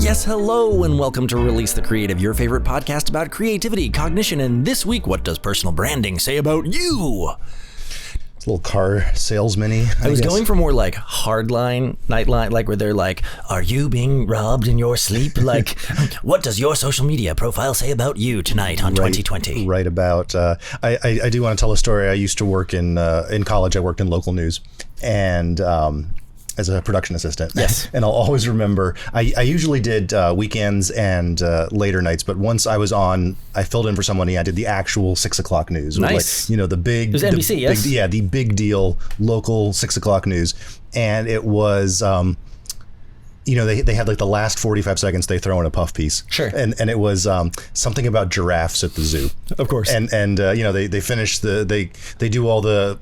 Yes, hello, and welcome to Release the Creative, your favorite podcast about creativity, cognition, and this week, what does personal branding say about you? It's a little car salesman-y, I was going for more like hardline, nightline, like where they're like, are you being robbed in your sleep? Like, what does your social media profile say about you tonight on 2020? Right about, I do want to tell a story. I used to work in college. I worked in local news and as a production assistant. Yes. And I'll always remember, I usually did weekends and later nights, but once I was on, I filled in for somebody. I did the actual 6 o'clock news. Nice. Like, the big. It was NBC, yes? The big deal local 6 o'clock news. And it was, they had like the last 45 seconds they throw in a puff piece. Sure. And it was something about giraffes at the zoo. Of course. And they finish they do all the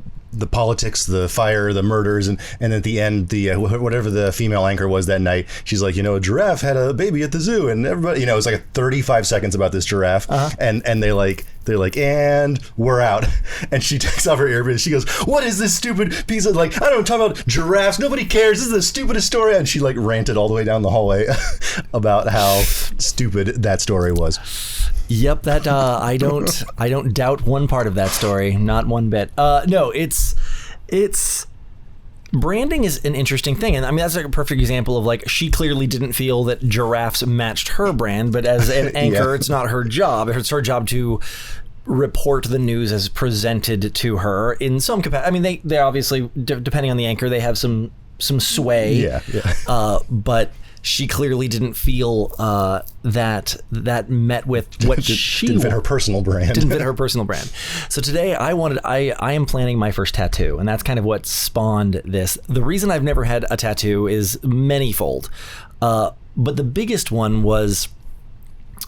politics, the fire, the murders, and at the end, the whatever the female anchor was that night, she's like, a giraffe had a baby at the zoo, and everybody, it was like 35 seconds about this giraffe, and they're like, and we're out, and she takes off her earbuds, she goes, what is this stupid piece of, I don't talk about giraffes, nobody cares, this is the stupidest story, and she ranted all the way down the hallway about how stupid that story was. Yep, that I don't doubt one part of that story, not one bit. No, it's branding is an interesting thing, and I mean that's like a perfect example of she clearly didn't feel that giraffes matched her brand, but as an anchor, It's not her job. It's her job to report the news as presented to her in some capacity. I mean, they obviously, depending on the anchor, they have some sway. Yeah. But she clearly didn't feel that met with what she didn't fit her personal brand. Didn't fit her personal brand. So today I am planning my first tattoo, and that's kind of what spawned this. The reason I've never had a tattoo is manyfold, but the biggest one was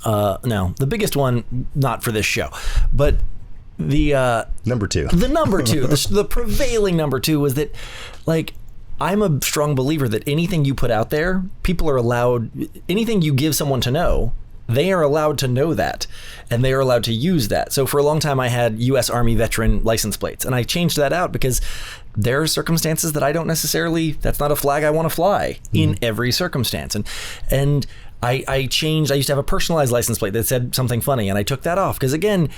the biggest one not for this show, but the number two. The number two, the prevailing number two was that I'm a strong believer that anything you put out there, people are allowed, anything you give someone to know, they are allowed to know that, and they are allowed to use that. So for a long time, I had U.S. Army veteran license plates, and I changed that out because there are circumstances that I don't necessarily, that's not a flag I want to fly in every circumstance. And I changed, I used to have a personalized license plate that said something funny, and I took that off because, again,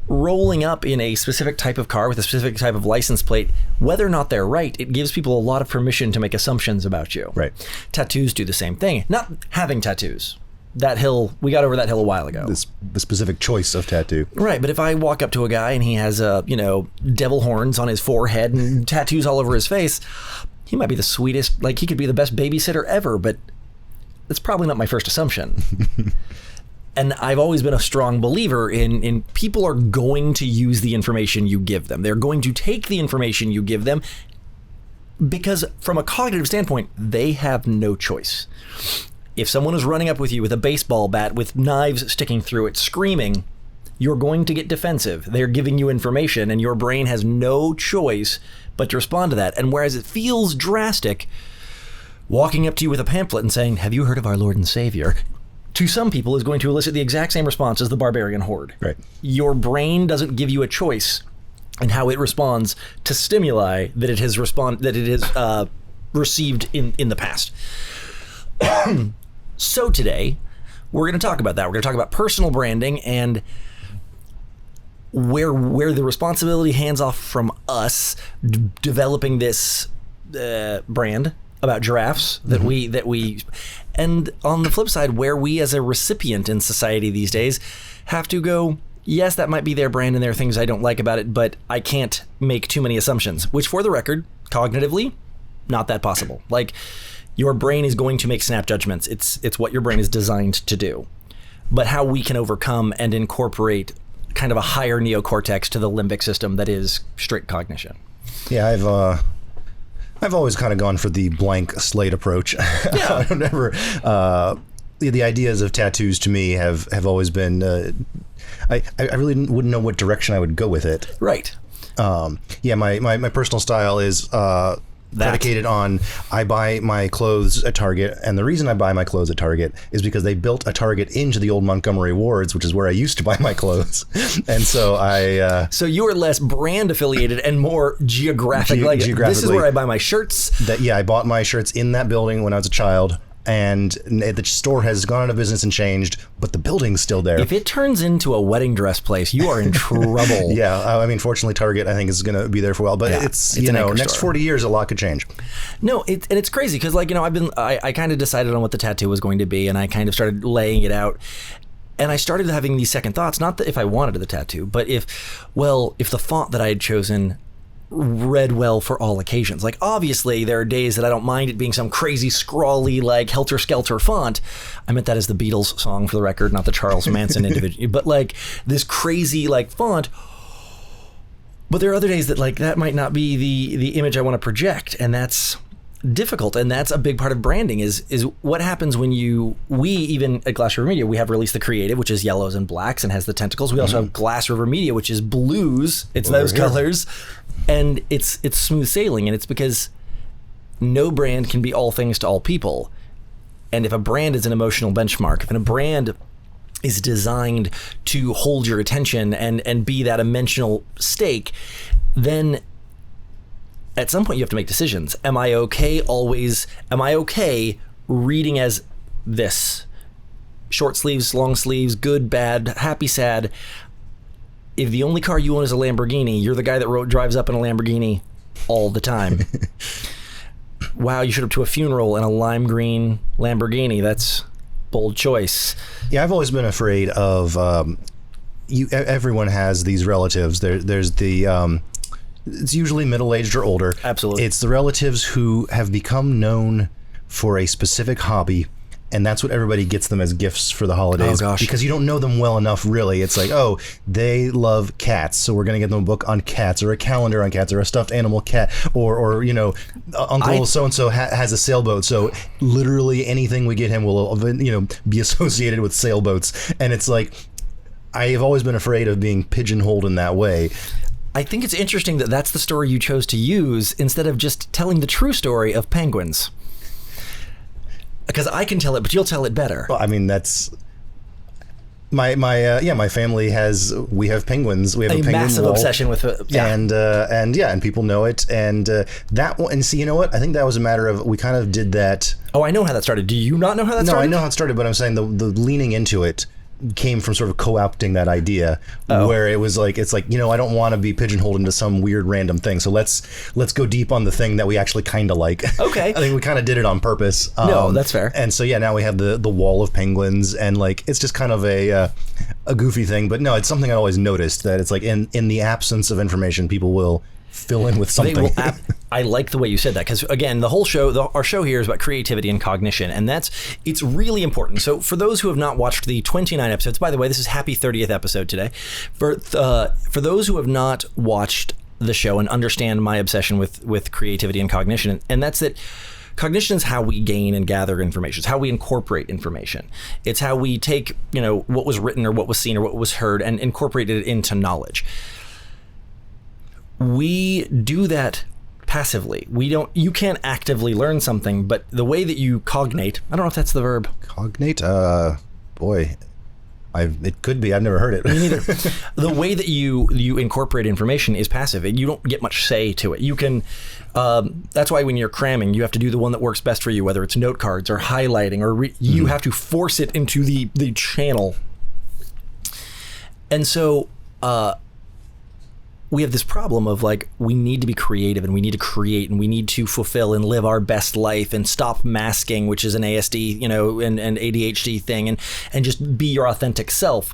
rolling up in a specific type of car with a specific type of license plate, whether or not they're right, it gives people a lot of permission to make assumptions about you. Right. Tattoos do the same thing. Not having tattoos. That hill, we got over that hill a while ago. The specific choice of tattoo. Right, but if I walk up to a guy and he has devil horns on his forehead and tattoos all over his face, he might be the sweetest, he could be the best babysitter ever, but that's probably not my first assumption. And I've always been a strong believer in people are going to use the information you give them. They're going to take the information you give them because from a cognitive standpoint, they have no choice. If someone is running up with you with a baseball bat with knives sticking through it, screaming, you're going to get defensive. They're giving you information and your brain has no choice but to respond to that. And whereas it feels drastic, walking up to you with a pamphlet and saying, have you heard of our Lord and Savior? To some people is going to elicit the exact same response as the barbarian horde. Right. Your brain doesn't give you a choice in how it responds to stimuli that it has received in the past. So today, we're going to talk about that. We're going to talk about personal branding and where the responsibility hands off from us developing this brand about giraffes that we and on the flip side, where we as a recipient in society these days have to go, yes, that might be their brand and there are things I don't like about it, but I can't make too many assumptions, which for the record, cognitively, not that possible. Your brain is going to make snap judgments. It's what your brain is designed to do. But how we can overcome and incorporate kind of a higher neocortex to the limbic system that is strict cognition. Yeah, I've always kind of gone for the blank slate approach. Yeah. I've never, the ideas of tattoos to me have always been, I really wouldn't know what direction I would go with it. Right. My personal style is predicated on I buy my clothes at Target, and the reason I buy my clothes at Target is because they built a Target into the old Montgomery Wards, which is where I used to buy my clothes, and so I. So you are less brand affiliated and more geographic. Geographically, this is where I buy my shirts. I bought my shirts in that building when I was a child. and the store has gone out of business and changed, but the building's still there. If it turns into a wedding dress place, you are in trouble. Yeah, I mean, fortunately, Target, I think, is going to be there for a while, but it's you know, next 40 years, a lot could change. No, and it's crazy because, like, you know, I kind of decided on what the tattoo was going to be, and I kind of started laying it out. And I started having these second thoughts, not that if I wanted the tattoo, but if the font that I had chosen read well for all occasions. Like, obviously, there are days that I don't mind it being some crazy, scrawly, like, helter-skelter font. I meant that as the Beatles song, for the record, not the Charles Manson individual. But, like, this crazy, like, font. But there are other days that, like, that might not be the image I want to project, and that's difficult. And that's a big part of branding is what happens when we even at Glass River Media, we have released the creative, which is yellows and blacks and has the tentacles. We also have Glass River Media, which is blues. It's those colors. And it's smooth sailing, and it's because no brand can be all things to all people. And if a brand is an emotional benchmark, if a brand is designed to hold your attention and be that emotional stake, then at some point you have to make decisions. Am I okay reading as this? Short sleeves, long sleeves, good, bad, happy, sad. If the only car you own is a Lamborghini, you're the guy that drives up in a Lamborghini all the time. Wow, you showed up to a funeral in a lime green Lamborghini. That's bold choice. Yeah, I've always been afraid of everyone has these relatives. There's the it's usually middle-aged or older. Absolutely. It's the relatives who have become known for a specific hobby, and that's what everybody gets them as gifts for the holidays. Oh, gosh. Because you don't know them well enough, really. It's like, oh, they love cats, so we're going to get them a book on cats, or a calendar on cats, or a stuffed animal cat, or you know, Uncle so-and-so has a sailboat, so literally anything we get him will, you know, be associated with sailboats. And it's like, I have always been afraid of being pigeonholed in that way. I think it's interesting that that's the story you chose to use instead of just telling the true story of penguins. Because I can tell it, but you'll tell it better. Well, I mean, that's my family we have penguins. We have a penguin massive wall, obsession with it. Yeah. And people know it. And that one, and see, you know what? I think that was a matter of, we kind of did that. Oh, I know how that started. Do you not know how that started? No, I know how it started, but I'm saying the leaning into it came from sort of co-opting that idea, where it was like, it's like, you know, I don't want to be pigeonholed into some weird random thing, so let's go deep on the thing that we actually kind of like. Okay. I think we kind of did it on purpose. No, that's fair. And so yeah, now we have the wall of penguins, and like, it's just kind of a goofy thing, but no, it's something I always noticed, that it's like in the absence of information, people will fill in with something. I like the way you said that, because again, the whole show, our show here is about creativity and cognition, and it's really important. So for those who have not watched the 29 episodes, by the way, this is happy 30th episode today. For those who have not watched the show and understand my obsession with creativity and cognition, and that's that cognition is how we gain and gather information. It's how we incorporate information. It's how we take, you know, what was written or what was seen or what was heard and incorporate it into knowledge. We do that passively. You can't actively learn something, but the way that you cognate, I don't know if that's the verb. Cognate? Boy, it could be. I've never heard it. Me neither. The way that you incorporate information is passive. You don't get much say to it. You can, that's why when you're cramming, you have to do the one that works best for you, whether it's note cards or highlighting, or you have to force it into the channel. And so, we have this problem of like, we need to be creative and we need to create and we need to fulfill and live our best life and stop masking, which is an ASD, you know, and ADHD thing, and just be your authentic self,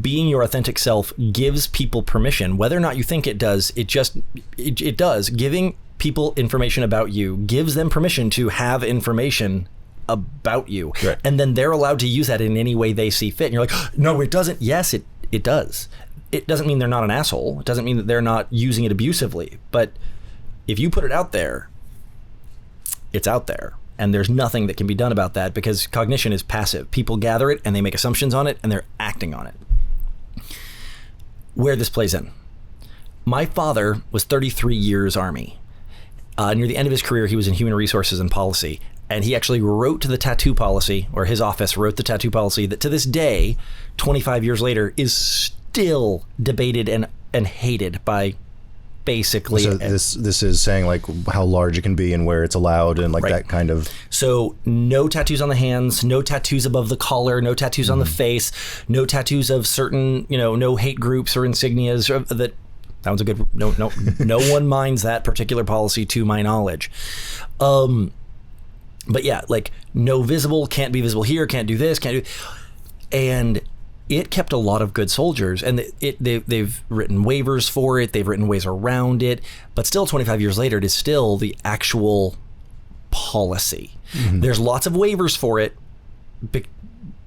being your authentic self gives people permission, whether or not you think it does. It does. Giving people information about you gives them permission to have information about you. Right. And then they're allowed to use that in any way they see fit. And you're like, no, it doesn't. Yes, it does. It doesn't mean they're not an asshole. It doesn't mean that they're not using it abusively. But if you put it out there, it's out there. And there's nothing that can be done about that, because cognition is passive. People gather it and they make assumptions on it and they're acting on it. Where this plays in. My father was 33 years Army. Near the end of his career, he was in human resources and policy. And he actually wrote to the tattoo policy, or his office wrote the tattoo policy, that to this day, 25 years later, is still debated and hated by basically. So this is saying like how large it can be and where it's allowed and like that kind of. So no tattoos on the hands, no tattoos above the collar, no tattoos on the face, no tattoos of certain, no hate groups or insignias. That was a good. No one minds that particular policy to my knowledge. But yeah, like no visible, can't be visible here, can't do this, can't do, and it kept a lot of good soldiers, and they've written waivers for it. They've written ways around it, but still 25 years later, it is still the actual policy. There's lots of waivers for it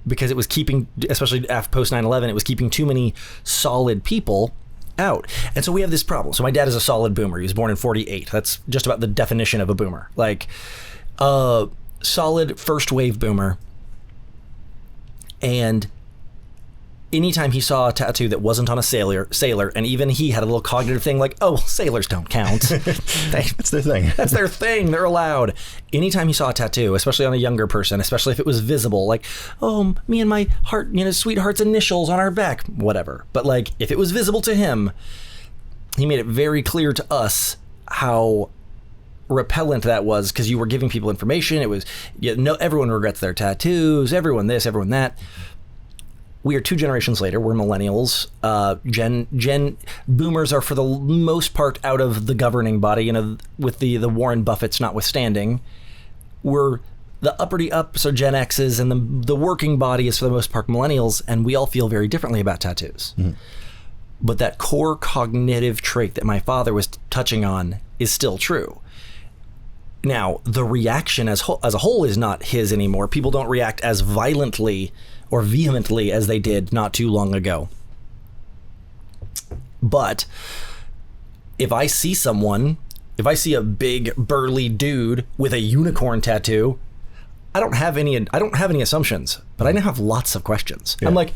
because it was keeping, especially after post 9/11, it was keeping too many solid people out. And so we have this problem. So my dad is a solid boomer. He was born in 48. That's just about the definition of a boomer. Like solid first wave boomer. And anytime he saw a tattoo that wasn't on a sailor, and even he had a little cognitive thing like, oh, sailors don't count. It's their thing. That's their thing. They're allowed. Anytime he saw a tattoo, especially on a younger person, especially if it was visible, like, oh, me and my heart, sweetheart's initials on our back, whatever. But like, if it was visible to him, he made it very clear to us how repellent that was, because you were giving people information. It was, everyone regrets their tattoos, everyone this, everyone that. We are 2 generations later. We're millennials. Gen boomers are for the most part out of the governing body, with the Warren Buffetts notwithstanding. We're the uppity up, so Gen X's, and the working body is for the most part millennials, and we all feel very differently about tattoos. But that core cognitive trait that my father was touching on is still true. Now, the reaction as a whole is not his anymore. People don't react as violently or vehemently as they did not too long ago. But if I see a big burly dude with a unicorn tattoo, I don't have any assumptions, but I now have lots of questions. Yeah. I'm like,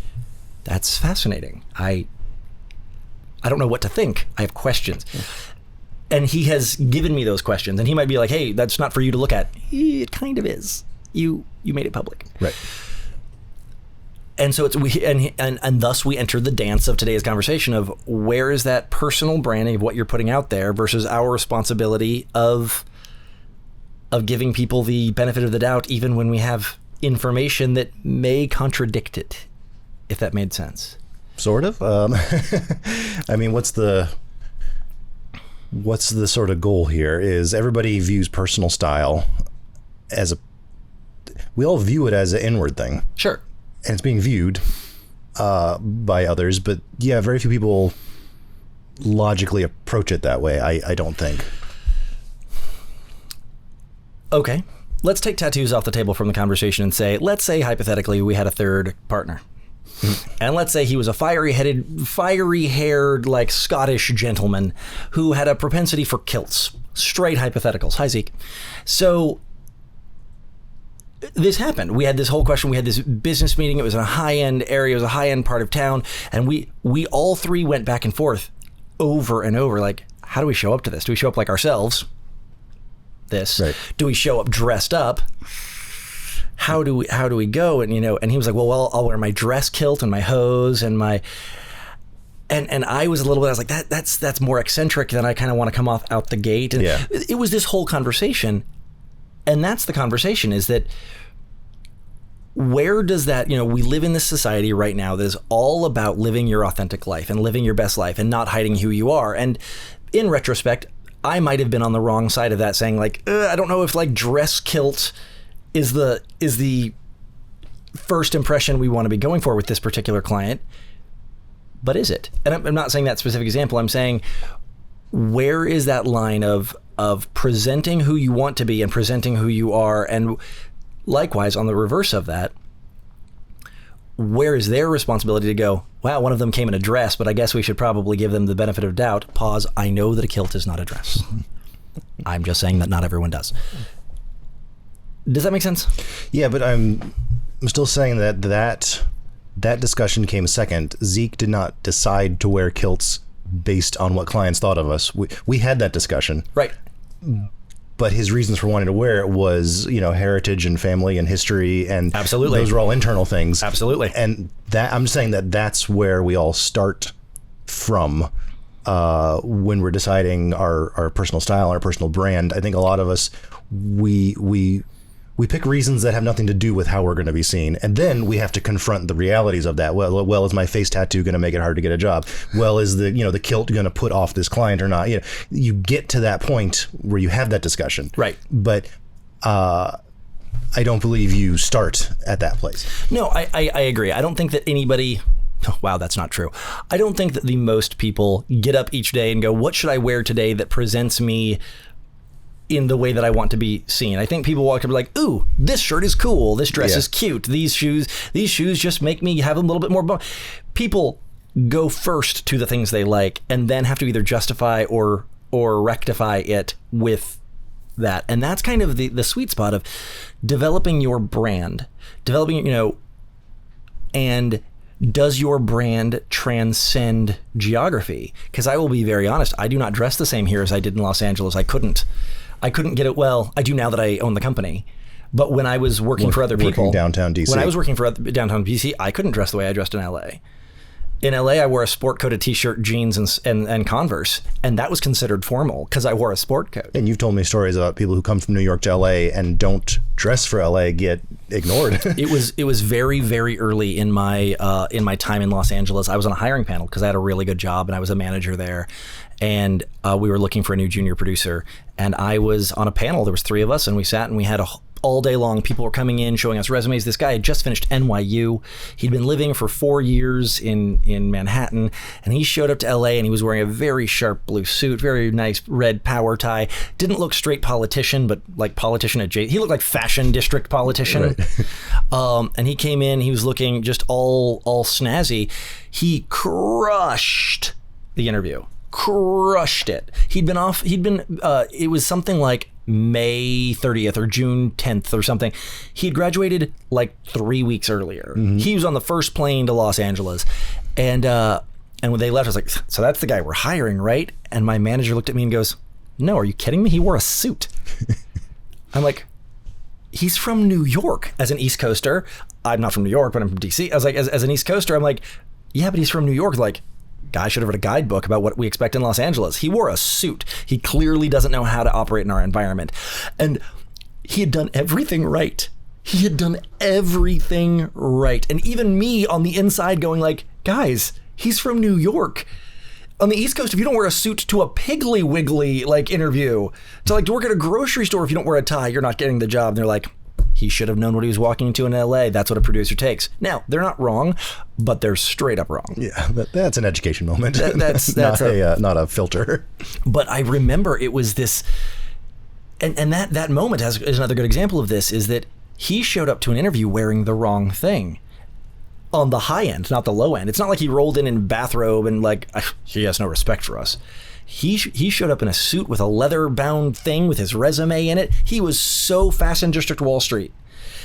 that's fascinating. I don't know what to think. I have questions. And he has given me those questions, and he might be like, hey, that's not for you to look at. It kind of is. You made it public. Right. And so and thus we enter the dance of today's conversation of where is that personal branding of what you're putting out there versus our responsibility of giving people the benefit of the doubt, even when we have information that may contradict it, if that made sense. Sort of. I mean, what's the sort of goal here is everybody views personal style we all view it as an inward thing. Sure. And it's being viewed by others, but yeah, very few people logically approach it that way, I don't think. Okay, let's take tattoos off the table from the conversation and let's say hypothetically we had a third partner. And let's say he was a fiery-haired, like Scottish gentleman who had a propensity for kilts. Straight hypotheticals. Hi, Zeke. So this happened. We had this whole question. We had this business meeting. It was in a high-end area. It was a high-end part of town. And we all three went back and forth over and over. Like, how do we show up to this? Do we show up like ourselves? This. Right. Do we show up dressed up? How do we go? And and he was like, well, I'll wear my dress kilt and my hose and my. And I was a little bit. I was like, that's more eccentric than I kind of want to come out the gate. And yeah. It was this whole conversation. And that's the conversation, is that where does that, we live in this society right now that is all about living your authentic life and living your best life and not hiding who you are. And in retrospect, I might have been on the wrong side of that, saying like, I don't know if like dress kilt is the first impression we want to be going for with this particular client. But is it? And I'm not saying that specific example. I'm saying, where is that line of presenting who you want to be and presenting who you are? And likewise, on the reverse of that, where is their responsibility to go, wow, one of them came in a dress, but I guess we should probably give them the benefit of doubt. Pause. I know that a kilt is not a dress. I'm just saying that not everyone does. Does that make sense? Yeah, but I'm still saying that discussion came second. Zeke did not decide to wear kilts based on what clients thought of us. We had that discussion. Right. But his reasons for wanting to wear it was, heritage and family and history, and absolutely, those were all internal things. Absolutely. And that I'm saying that's where we all start from. when we're deciding our personal style, our personal brand. I think a lot of us, we pick reasons that have nothing to do with how we're going to be seen. And then we have to confront the realities of that. Well, is my face tattoo going to make it hard to get a job? Well, is the kilt going to put off this client or not? You get to that point where you have that discussion. Right. But I don't believe you start at that place. No, I agree. I don't think that anybody... Oh, wow, that's not true. I don't think that the most people get up each day and go, what should I wear today that presents me in the way that I want to be seen? I think people walk up and be like, ooh, this shirt is cool. This dress is cute. These shoes just make me have a little bit more. People go first to the things they like and then have to either justify or rectify it with that. And that's kind of the sweet spot of developing your brand, and does your brand transcend geography? Because I will be very honest, I do not dress the same here as I did in Los Angeles. I couldn't get it. Well, I do now that I own the company. But when I was working for other people, downtown DC. When I was working for downtown DC, I couldn't dress the way I dressed in LA. In LA, I wore a sport coat, a t-shirt, jeans, and Converse, and that was considered formal because I wore a sport coat. And you've told me stories about people who come from New York to LA and don't dress for LA get ignored. It was very, very early in my time in Los Angeles. I was on a hiring panel because I had a really good job and I was a manager there, and we were looking for a new junior producer. And I was on a panel. There was 3 of us, and we sat and we had all day long. People were coming in, showing us resumes. This guy had just finished NYU. He'd been living for 4 years in Manhattan, and he showed up to LA and he was wearing a very sharp blue suit, very nice red power tie. Didn't look straight politician, but like politician adjacent. He looked like fashion district politician. Right. And he came in, he was looking just all snazzy. He crushed the interview. Crushed it. It was something like May 30th or June 10th or something. He'd graduated like 3 weeks earlier. Mm-hmm. He was on the first plane to Los Angeles. And when they left, I was like, so that's the guy we're hiring, right? And my manager looked at me and goes, no, are you kidding me? He wore a suit. I'm like, he's from New York. As an East Coaster, I'm not from New York, but I'm from DC. I was like, as an East Coaster, I'm like, yeah, but he's from New York. Like, guy should have read a guidebook about what we expect in Los Angeles. He wore a suit. He clearly doesn't know how to operate in our environment. And he had done everything right. He had done everything right. And even me on the inside going like, guys, he's from New York. On the East Coast, if you don't wear a suit to a Piggly Wiggly like interview, to work at a grocery store, if you don't wear a tie, you're not getting the job. And they're like, he should have known what he was walking into in LA. That's what a producer takes. Now, they're not wrong, but they're straight up wrong. Yeah, that's an education moment. That's not a filter. But I remember it was this, and that moment is another good example of this, is that he showed up to an interview wearing the wrong thing. On the high end, not the low end. It's not like he rolled in bathrobe and like, he has no respect for us. He showed up in a suit with a leather-bound thing with his resume in it. He was so Fashion District Wall Street.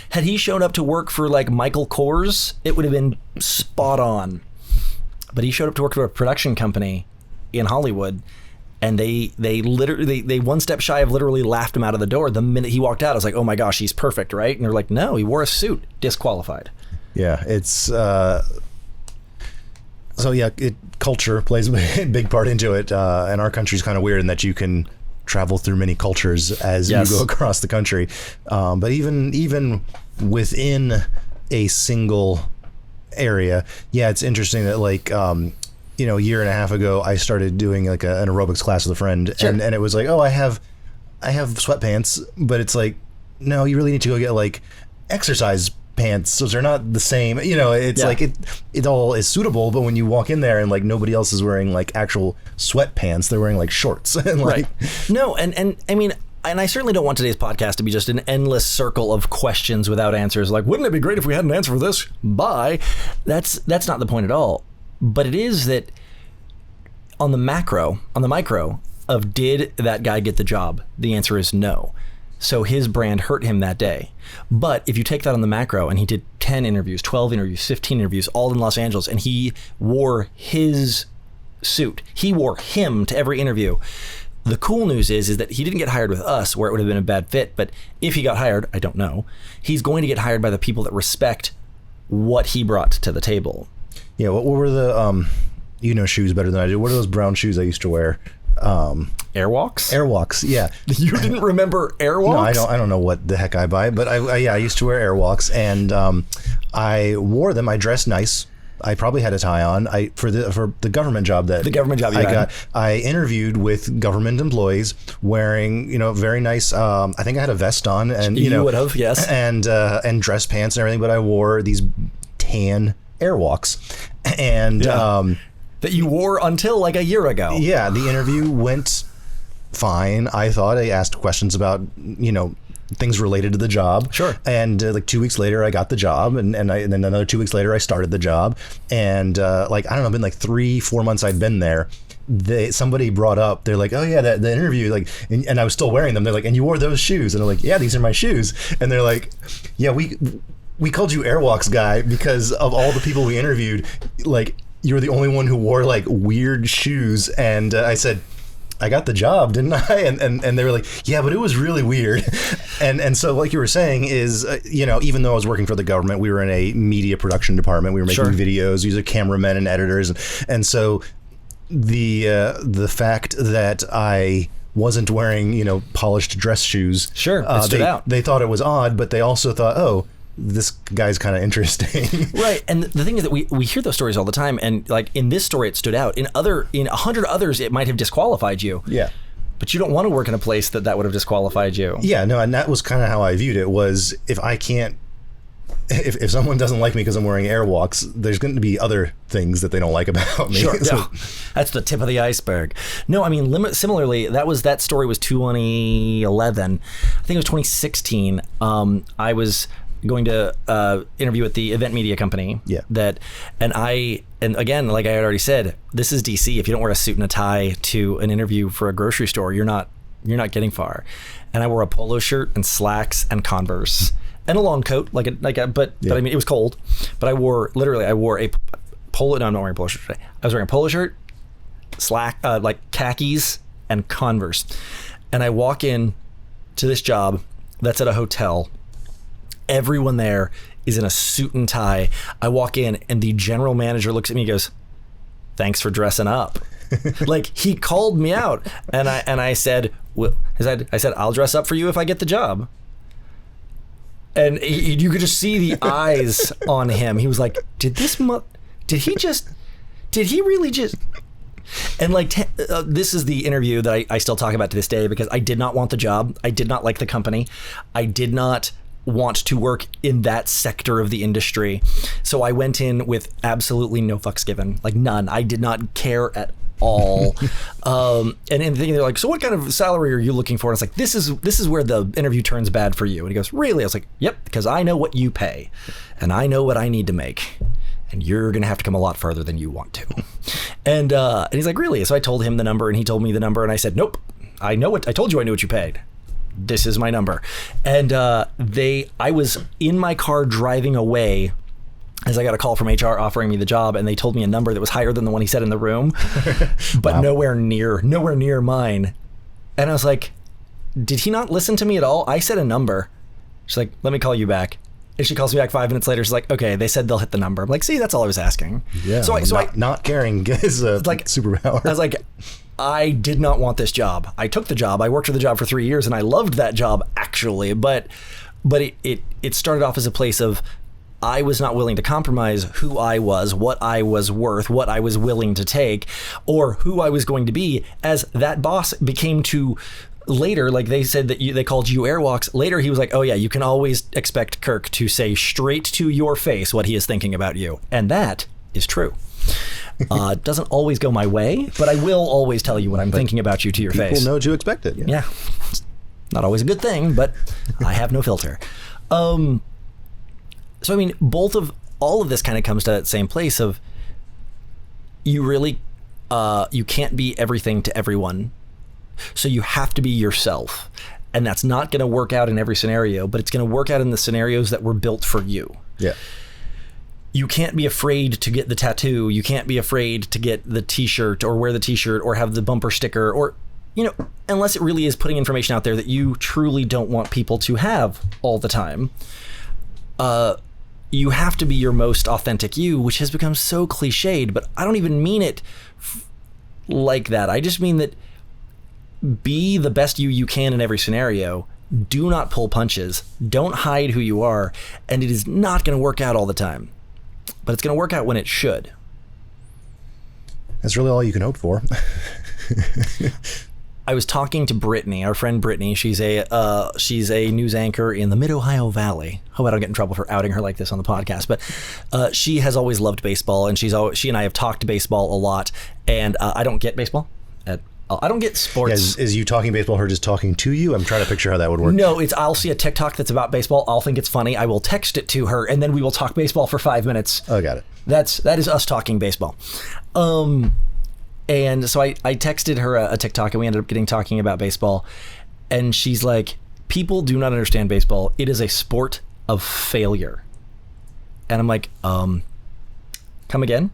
Had he shown up to work for like Michael Kors, it would have been spot on. But he showed up to work for a production company in Hollywood, and they one step shy of literally laughed him out of the door. The minute he walked out, I was like, oh my gosh, he's perfect, right? And they're like, no, he wore a suit. Disqualified. Yeah, it's... So yeah, culture plays a big part into it, and our country's kind of weird in that you can travel through many cultures as you go across the country. But even within a single area, yeah, it's interesting that like a year and a half ago, I started doing like an aerobics class with a friend, sure. and it was like, oh, I have sweatpants, but it's like, no, you really need to go get like exercise pants, so they're not the same. It's like it all is suitable, but when you walk in there and like nobody else is wearing like actual sweatpants, they're wearing like shorts. And like, right. No, and I mean, and I certainly don't want today's podcast to be just an endless circle of questions without answers. Like, wouldn't it be great if we had an answer for this? Bye. That's not the point at all. But it is that on the micro of did that guy get the job? The answer is no. So his brand hurt him that day. But if you take that on the macro, and he did 10 interviews, 12 interviews, 15 interviews, all in Los Angeles, and he wore his suit. He wore him to every interview. The cool news is that he didn't get hired with us where it would have been a bad fit. But if he got hired, I don't know, he's going to get hired by the people that respect what he brought to the table. Yeah, what were the You know shoes better than I do. What are those brown shoes I used to wear? Airwalks? Airwalks, yeah. You didn't remember Airwalks? No, I don't know what the heck I buy, but I used to wear Airwalks, and I wore them. I dressed nice. I probably had a tie on. For the government job that I got. I interviewed with government employees wearing very nice. I think I had a vest on, and you would have, yes, and dress pants and everything. But I wore these tan Airwalks, and that you wore until like a year ago. Yeah, the interview went fine. I thought I asked questions about things related to the job. Sure. And like 2 weeks later, I got the job, and then another 2 weeks later, I started the job. And I don't know, been like 3-4 months I'd been there. Somebody brought up, they're like, oh yeah, the interview, like, and I was still wearing them. They're like, and you wore those shoes? And I'm like, yeah, these are my shoes. And they're like, yeah, we called you Airwalks guy because of all the people we interviewed, like you were the only one who wore like weird shoes. And I said, I got the job, didn't I? And they were like, yeah, but it was really weird. And so like you were saying is, even though I was working for the government, we were in a media production department. We were making videos, we were cameramen and editors. And so the fact that I wasn't wearing, polished dress shoes. Sure, it stood out. They thought it was odd, but they also thought, oh, this guy's kind of interesting. Right. And the thing is that we hear those stories all the time. And like in this story, it stood out. In 100 others, it might have disqualified you. Yeah. But you don't want to work in a place that would have disqualified you. Yeah, no. And that was kind of how I viewed it was if someone doesn't like me because I'm wearing Airwalks, there's going to be other things that they don't like about me. Sure. So, that's the tip of the iceberg. No, I mean, similarly, that story was 2011. I think it was 2016. I was going to interview at the event media company. Yeah. And again, like I had already said, this is DC. If you don't wear a suit and a tie to an interview for a grocery store, you're not getting far. And I wore a polo shirt and slacks and Converse and a long coat, but I mean, it was cold. But I wore a polo. No, I'm not wearing a polo shirt today. I was wearing a polo shirt, like khakis and Converse. And I walk in to this job that's at a hotel. Everyone there is in a suit and tie. I walk in and the general manager looks at me and goes, thanks for dressing up. Like he called me out and I said, I'll dress up for you if I get the job. And you could just see the eyes on him. He was like, did he really just... And like this is the interview that I still talk about to this day because I did not want the job. I did not like the company. I did not want to work in that sector of the industry. So I went in with absolutely no fucks given, like none. I did not care at all. And thinking they're like, so what kind of salary are you looking for? And it's like, this is where the interview turns bad for you. And he goes, really? I was like, yep, because I know what you pay and I know what I need to make. And you're going to have to come a lot further than you want to. And he's like, really? So I told him the number and he told me the number and I said, nope, I told you I knew what you paid. This is my number. And I was in my car driving away as I got a call from HR offering me the job, and they told me a number that was higher than the one he said in the room, but wow. nowhere near mine. And I was like, did he not listen to me at all? I said a number. She's like, let me call you back. And she calls me back 5 minutes later. She's like, okay, they said they'll hit the number. I'm like, see, that's all I was asking. Yeah. Not caring is a superpower. I was like, I did not want this job. I took the job. I worked for the job for 3 years and I loved that job actually. But it started off as a place of I was not willing to compromise who I was, what I was worth, what I was willing to take, or who I was going to be as that boss became to later, like they said that they called you Airwalks. Later, he was like, oh yeah, you can always expect Kirk to say straight to your face what he is thinking about you. And that is true. It doesn't always go my way, but I will always tell you what I'm thinking about you to your face. People know to expect it. Yeah. It's not always a good thing, but I have no filter. So, I mean, all of this kind of comes to that same place of you really, you can't be everything to everyone. So you have to be yourself. And that's not going to work out in every scenario, but it's going to work out in the scenarios that were built for you. Yeah. You can't be afraid to get the tattoo. You can't be afraid to get the t-shirt or wear the t-shirt or have the bumper sticker or, unless it really is putting information out there that you truly don't want people to have all the time. you have to be your most authentic you, which has become so cliched, but I don't even mean it like that. I just mean that be the best you can in every scenario. Do not pull punches. Don't hide who you are. And it is not going to work out all the time, but it's going to work out when it should. That's really all you can hope for. I was talking to Brittany, our friend Brittany. She's a news anchor in the Mid-Ohio Valley. Hope I don't get in trouble for outing her like this on the podcast. But she has always loved baseball, and she and I have talked baseball a lot. And I don't get baseball at all. I don't get sports. Is you talking baseball, her just talking to you? I'm trying to picture how that would work. No, I'll see a TikTok that's about baseball. I'll think it's funny. I will text it to her, and then we will talk baseball for 5 minutes. Oh, got it. That is us talking baseball. And so I texted her a TikTok, and we ended up talking about baseball. And she's like, people do not understand baseball. It is a sport of failure. And I'm like, come again?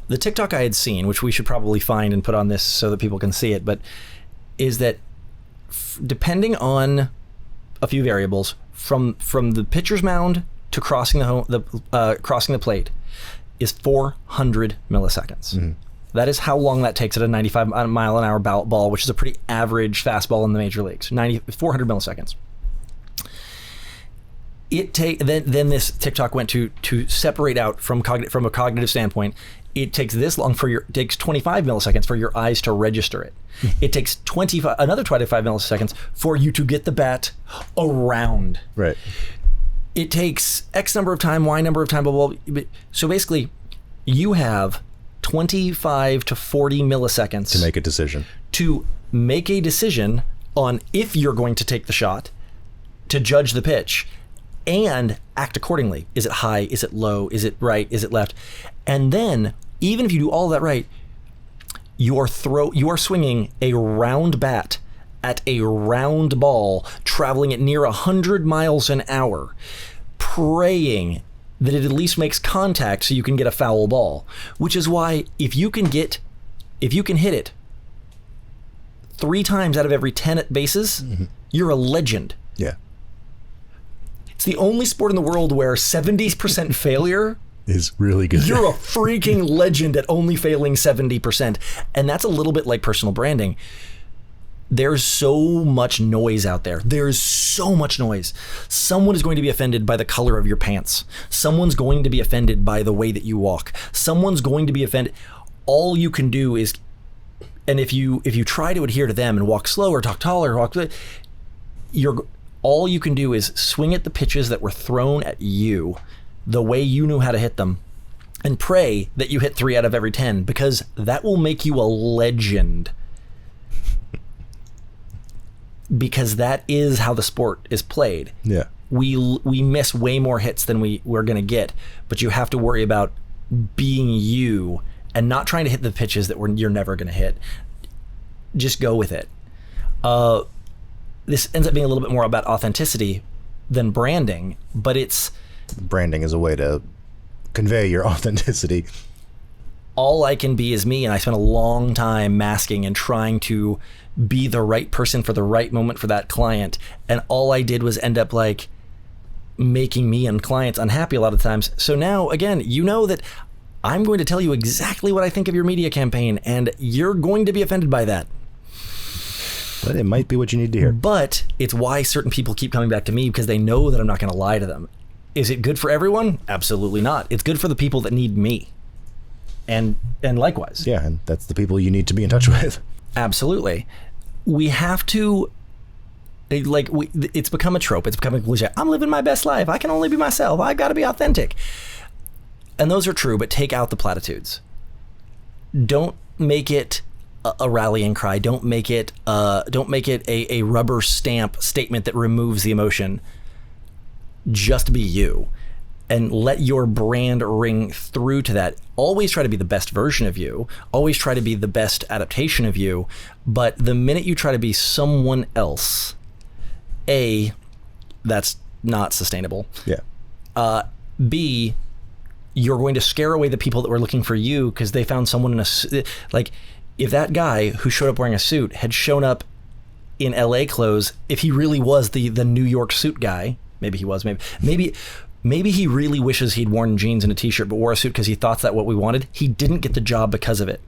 The TikTok I had seen, which we should probably find and put on this so that people can see it, but is that depending on a few variables, from the pitcher's mound to crossing the plate is 400 milliseconds. Mm-hmm. That is how long that takes at a 95 mile an hour ball, which is a pretty average fastball in the major leagues. 400 milliseconds. Then this TikTok went to separate out from a cognitive standpoint. It takes this long takes 25 milliseconds for your eyes to register it. It takes another 25 milliseconds for you to get the bat around. Right. It takes X number of time, Y number of time, blah, blah, blah. So basically, you have 25 to 40 milliseconds to make a decision. To make a decision on if you're going to take the shot, to judge the pitch, and act accordingly. Is it high? Is it low? Is it right? Is it left? And then, even if you do all that right, you are swinging a round bat at a round ball, traveling at near 100 miles an hour, praying that it at least makes contact so you can get a foul ball. Which is why if you can hit it 3 times out of every 10 at bases, mm-hmm. you're a legend. Yeah. It's the only sport in the world where 70% failure is really good. You're a freaking legend at only failing 70%. And that's a little bit like personal branding. There's so much noise out there. There's so much noise. Someone is going to be offended by the color of your pants. Someone's going to be offended by the way that you walk. Someone's going to be offended. All you can do is, and if you try to adhere to them and walk slower, talk taller, all you can do is swing at the pitches that were thrown at you the way you knew how to hit them, and pray that you hit 3 out of every 10, because that will make you a legend. Because that is how the sport is played. Yeah. We miss way more hits than we're going to get, but you have to worry about being you and not trying to hit the pitches that you're never going to hit. Just go with it. This ends up being a little bit more about authenticity than branding, but branding is a way to convey your authenticity. All I can be is me, and I spent a long time masking and trying to be the right person for the right moment for that client, and all I did was end up like making me and clients unhappy a lot of times. So now, again, you know that I'm going to tell you exactly what I think of your media campaign, and you're going to be offended by that. But it might be what you need to hear. But it's why certain people keep coming back to me, because they know that I'm not going to lie to them. Is it good for everyone? Absolutely not. It's good for the people that need me. And likewise. Yeah, and that's the people you need to be in touch with. Absolutely. We have to, it's become a trope. It's become a cliche. I'm living my best life. I can only be myself. I've got to be authentic. And those are true, but take out the platitudes. Don't make it a rallying cry. Don't make it a rubber stamp statement that removes the emotion. Just be you, and let your brand ring through to that. Always try to be the best version of you. Always try to be the best adaptation of you. But the minute you try to be someone else, that's not sustainable. Yeah. B, you're going to scare away the people that were looking for you because they found someone in a, like, if that guy who showed up wearing a suit had shown up in LA clothes, if he really was the New York suit guy, maybe he was, maybe Maybe he really wishes he'd worn jeans and a t-shirt but wore a suit because he thought that what we wanted. He didn't get the job because of it.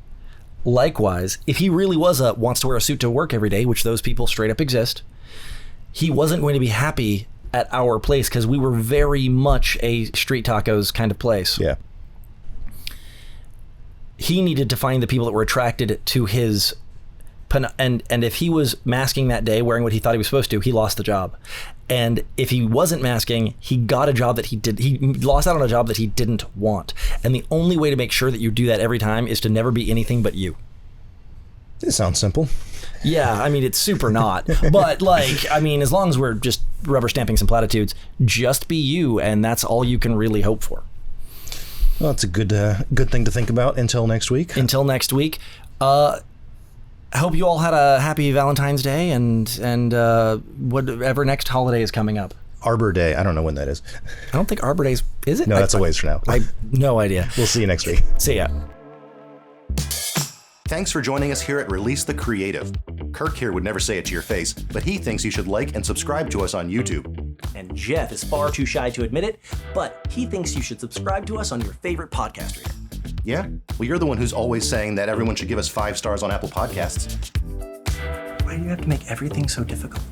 Likewise, if he really wants to wear a suit to work every day, which those people straight up exist, he wasn't going to be happy at our place because we were very much a street tacos kind of place. Yeah. He needed to find the people that were attracted to his... And if he was masking that day, wearing what he thought he was supposed to, he lost the job. And if he wasn't masking, he got a job that he lost out on a job that he didn't want. And the only way to make sure that you do that every time is to never be anything but you. It sounds simple. Yeah, I mean, it's super not. But, like, I mean, as long as we're just rubber stamping some platitudes, just be you, and that's all you can really hope for. Well, it's a good thing to think about until next week. Until next week. I hope you all had a happy Valentine's Day and whatever next holiday is coming up. Arbor Day. I don't know when that is. I don't think Arbor Day is it? No, that's a ways from now. I no idea. We'll see you next week. See ya. Thanks for joining us here at Release the Creative. Kirk here would never say it to your face, but he thinks you should like and subscribe to us on YouTube. And Jeff is far too shy to admit it, but he thinks you should subscribe to us on your favorite podcast reader. Yeah? Well, you're the one who's always saying that everyone should give us 5 stars on Apple Podcasts. Why do you have to make everything so difficult?